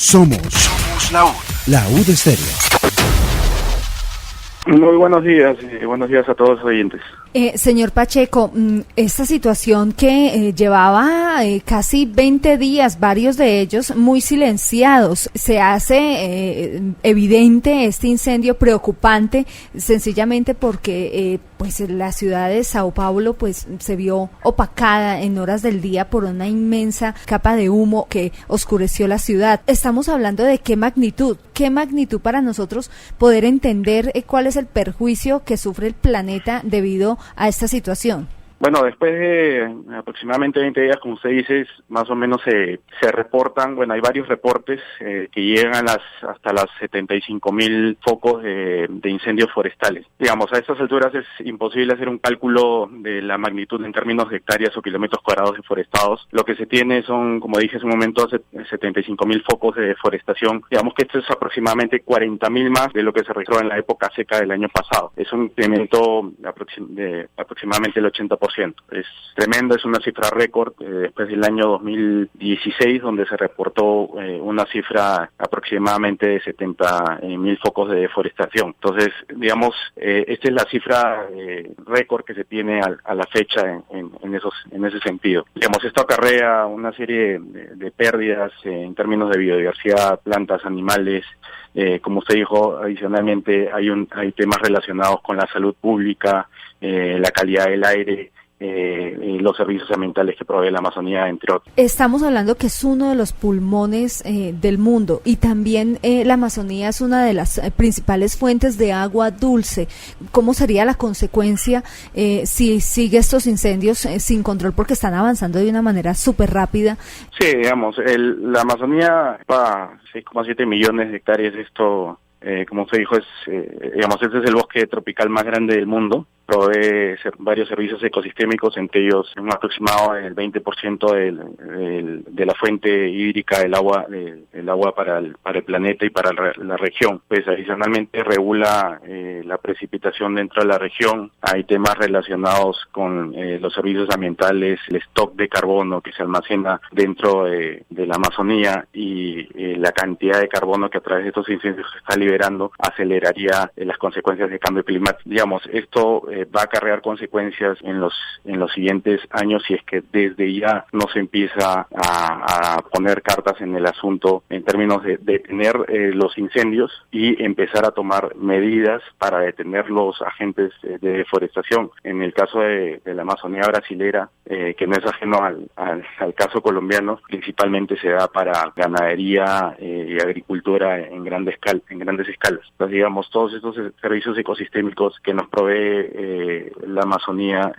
Somos la UD Estéreo. Muy buenos días a todos los oyentes. Señor Pacheco, esta situación que llevaba casi 20 días, varios de ellos muy silenciados, se hace evidente este incendio preocupante, sencillamente porque pues la ciudad de Sao Paulo pues se vio opacada en horas del día por una inmensa capa de humo que oscureció la ciudad. Estamos hablando de qué magnitud para nosotros poder entender cuál es el perjuicio que sufre el planeta debido a esta situación. Bueno, después de aproximadamente 20 días, como usted dice, más o menos se reportan, hay varios reportes que llegan hasta las 75,000 focos de incendios forestales. Digamos, a estas alturas es imposible hacer un cálculo de la magnitud en términos de hectáreas o kilómetros cuadrados deforestados. Lo que se tiene son, como dije hace un momento, 75,000 focos de deforestación. Digamos que esto es aproximadamente 40,000 más de lo que se registró en la época seca del año pasado. Es un incremento de aproximadamente el 80%. Es tremendo, es una cifra récord después del año 2016, donde se reportó una cifra aproximadamente de 70,000 focos de deforestación. Entonces, digamos, esta es la cifra récord que se tiene a la fecha en ese sentido. Digamos, esto acarrea una serie de pérdidas en términos de biodiversidad, plantas, animales. Como usted dijo, adicionalmente hay temas relacionados con la salud pública, la calidad del aire, los servicios ambientales que provee la Amazonía, entre otros. Estamos hablando que es uno de los pulmones del mundo y también la Amazonía es una de las principales fuentes de agua dulce. ¿Cómo sería la consecuencia si sigue estos incendios sin control porque están avanzando de una manera súper rápida? Sí, digamos, la Amazonía va 6,7 millones de hectáreas. Esto, como usted dijo, este es el bosque tropical más grande del mundo. Provee varios servicios ecosistémicos, entre ellos un aproximado del 20% de la fuente hídrica del agua para el planeta y para la región. Pues adicionalmente regula la precipitación dentro de la región. Hay temas relacionados con los servicios ambientales, el stock de carbono que se almacena dentro de la Amazonía y la cantidad de carbono que a través de estos incendios se está liberando aceleraría las consecuencias del cambio climático. Digamos, esto va a acarrear consecuencias en los siguientes años si es que desde ya no se empieza a poner cartas en el asunto en términos de detener los incendios y empezar a tomar medidas para detener los agentes de deforestación. En el caso de la Amazonía brasilera, que no es ajeno al caso colombiano, principalmente se da para ganadería y agricultura en grandes escalas. Entonces, digamos, todos estos servicios ecosistémicos que nos provee la Amazonía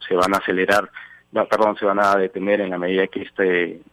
se van a detener en la medida que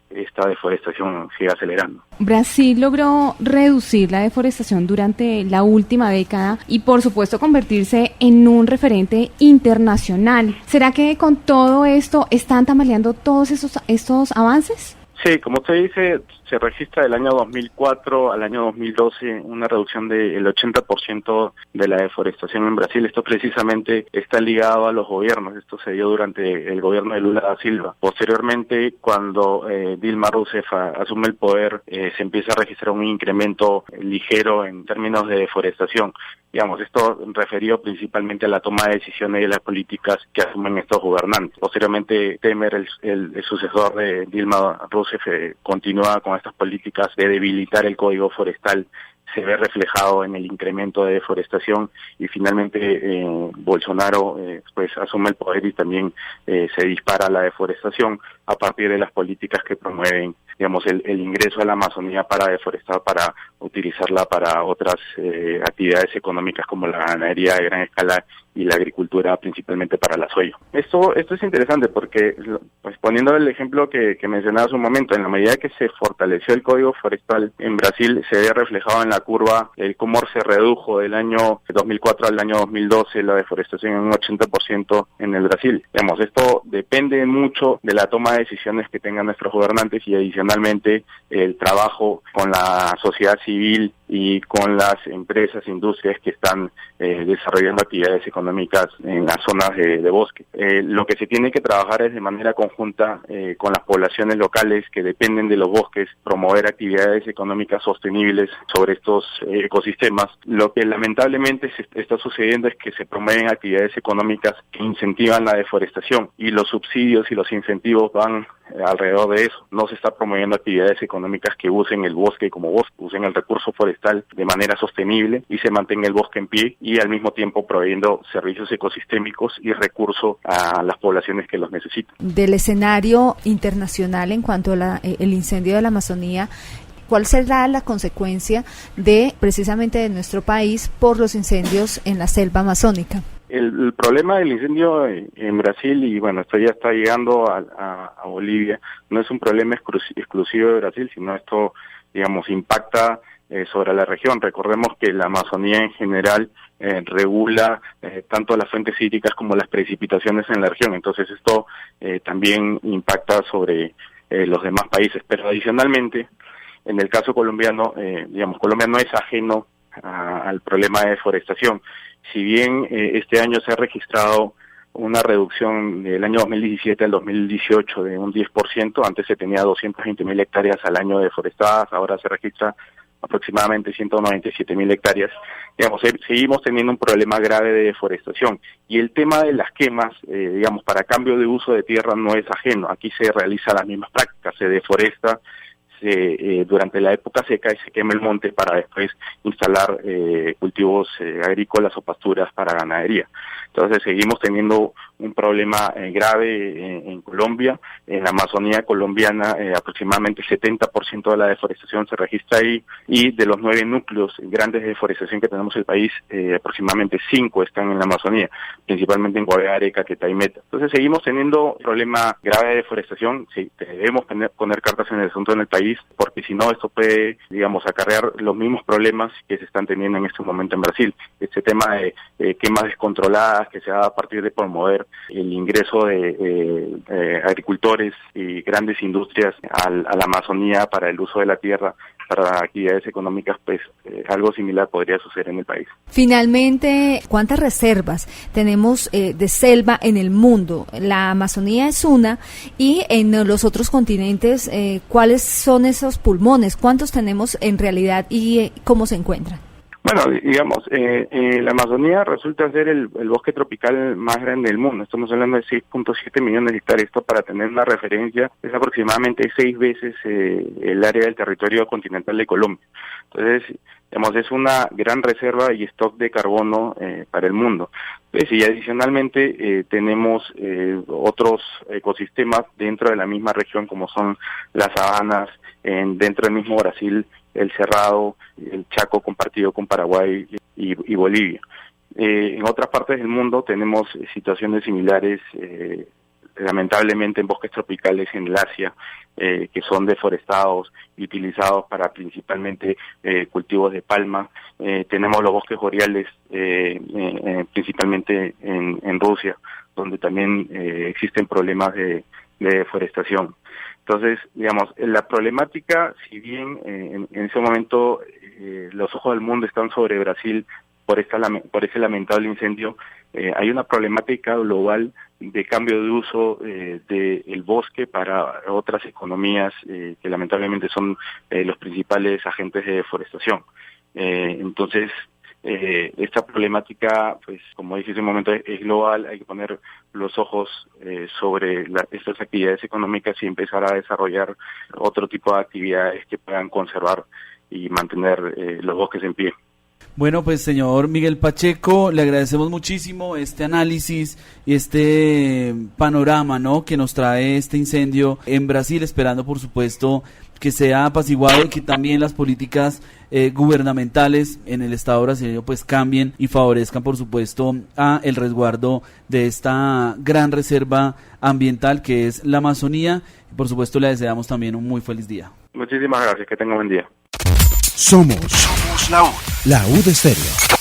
esta deforestación siga acelerando. Brasil logró reducir la deforestación durante la última década y por supuesto convertirse en un referente internacional. ¿Será que con todo esto están tambaleando todos estos avances? Sí, como usted dice, se registra del año 2004 al año 2012 una reducción del 80% de la deforestación en Brasil. Esto precisamente está ligado a los gobiernos. Esto se dio durante el gobierno de Lula da Silva. Posteriormente, cuando Dilma Rousseff asume el poder, se empieza a registrar un incremento ligero en términos de deforestación. Digamos, esto referido principalmente a la toma de decisiones y las políticas que asumen estos gobernantes. Posteriormente, Temer, el sucesor de Dilma Rousseff, continúa con estas políticas de debilitar el Código Forestal. Se ve reflejado en el incremento de deforestación y finalmente Bolsonaro pues asume el poder y también se dispara la deforestación a partir de las políticas que promueven, digamos, el ingreso a la Amazonía para deforestar, para utilizarla para otras actividades económicas como la ganadería de gran escala y la agricultura, principalmente para la soya. Esto es interesante porque, pues poniendo el ejemplo que mencionaba hace un momento, en la medida que se fortaleció el Código Forestal en Brasil, se ve reflejado en la curva cómo se redujo del año 2004 al año 2012 la deforestación en un 80% en el Brasil. Digamos, esto depende mucho de la toma de decisiones que tengan nuestros gobernantes y adicionalmente el trabajo con la sociedad civil y con las empresas, industrias que están desarrollando actividades económicas en las zonas de bosque. Lo que se tiene que trabajar es de manera conjunta con las poblaciones locales que dependen de los bosques, promover actividades económicas sostenibles sobre estos ecosistemas. Lo que lamentablemente está sucediendo es que se promueven actividades económicas que incentivan la deforestación y los subsidios y los incentivos van alrededor de eso. No se está promoviendo actividades económicas que usen el bosque como bosque, usen el recurso forestal de manera sostenible y se mantenga el bosque en pie y al mismo tiempo proveyendo servicios ecosistémicos y recursos a las poblaciones que los necesitan. Del escenario internacional en cuanto a el incendio de la Amazonía, ¿cuál será la consecuencia precisamente de nuestro país por los incendios en la selva amazónica? El problema del incendio en Brasil, y bueno, esto ya está llegando a Bolivia, no es un problema exclusivo de Brasil, sino esto, digamos, impacta sobre la región. Recordemos que la Amazonía en general regula tanto las fuentes hídricas como las precipitaciones en la región, entonces esto también impacta sobre los demás países. Pero adicionalmente, en el caso colombiano, digamos, Colombia no es ajeno al problema de deforestación. Si bien este año se ha registrado una reducción del año 2017 al 2018 de un 10%, antes se tenía 220.000 hectáreas al año deforestadas, ahora se registra aproximadamente 197.000 hectáreas. Digamos, seguimos teniendo un problema grave de deforestación. Y el tema de las quemas, digamos, para cambio de uso de tierra no es ajeno. Aquí se realizan las mismas prácticas, se deforesta durante la época seca y se quema el monte para después instalar cultivos agrícolas o pasturas para ganadería. Entonces seguimos teniendo un problema grave en Colombia. En la Amazonía colombiana aproximadamente el 70% de la deforestación se registra ahí, y de los 9 núcleos grandes de deforestación que tenemos en el país, aproximadamente 5 están en la Amazonía, principalmente en Guaviare, Caquetá y Meta. Entonces seguimos teniendo un problema grave de deforestación. Sí, debemos poner cartas en el asunto en el país, porque si no esto puede, digamos, acarrear los mismos problemas que se están teniendo en este momento en Brasil. Este tema de quemas descontroladas que se da a partir de promover el ingreso de agricultores y grandes industrias a la Amazonía para el uso de la tierra, para actividades económicas, pues algo similar podría suceder en el país. Finalmente, ¿cuántas reservas tenemos de selva en el mundo? La Amazonía es una, y en los otros continentes, ¿cuáles son esos pulmones? ¿Cuántos tenemos en realidad y cómo se encuentran? Bueno, digamos, la Amazonía resulta ser el bosque tropical más grande del mundo. Estamos hablando de 6.7 millones de hectáreas. Esto, para tener una referencia, es aproximadamente 6 veces el área del territorio continental de Colombia. Entonces, digamos, es una gran reserva y stock de carbono para el mundo. Pues, y adicionalmente tenemos otros ecosistemas dentro de la misma región, como son las sabanas, dentro del mismo Brasil, el Cerrado, el Chaco compartido con Paraguay y Bolivia. En otras partes del mundo tenemos situaciones similares, lamentablemente en bosques tropicales en el Asia, que son deforestados y utilizados para principalmente cultivos de palma. Tenemos los bosques boreales, principalmente en Rusia, donde también existen problemas de deforestación. Entonces, digamos, la problemática, si bien en ese momento los ojos del mundo están sobre Brasil por ese lamentable incendio, hay una problemática global de cambio de uso del bosque para otras economías que lamentablemente son los principales agentes de deforestación. Entonces, esta problemática, pues como dije hace un momento, es global. Hay que poner los ojos sobre estas actividades económicas y empezar a desarrollar otro tipo de actividades que puedan conservar y mantener los bosques en pie. Bueno, pues señor Miguel Pacheco, le agradecemos muchísimo este análisis y este panorama, ¿no?, que nos trae este incendio en Brasil, esperando por supuesto que sea apaciguado y que también las políticas gubernamentales en el Estado brasileño pues cambien y favorezcan por supuesto a el resguardo de esta gran reserva ambiental que es la Amazonía. Y por supuesto le deseamos también un muy feliz día. Muchísimas gracias, que tenga un buen día. Somos la U de Estéreo.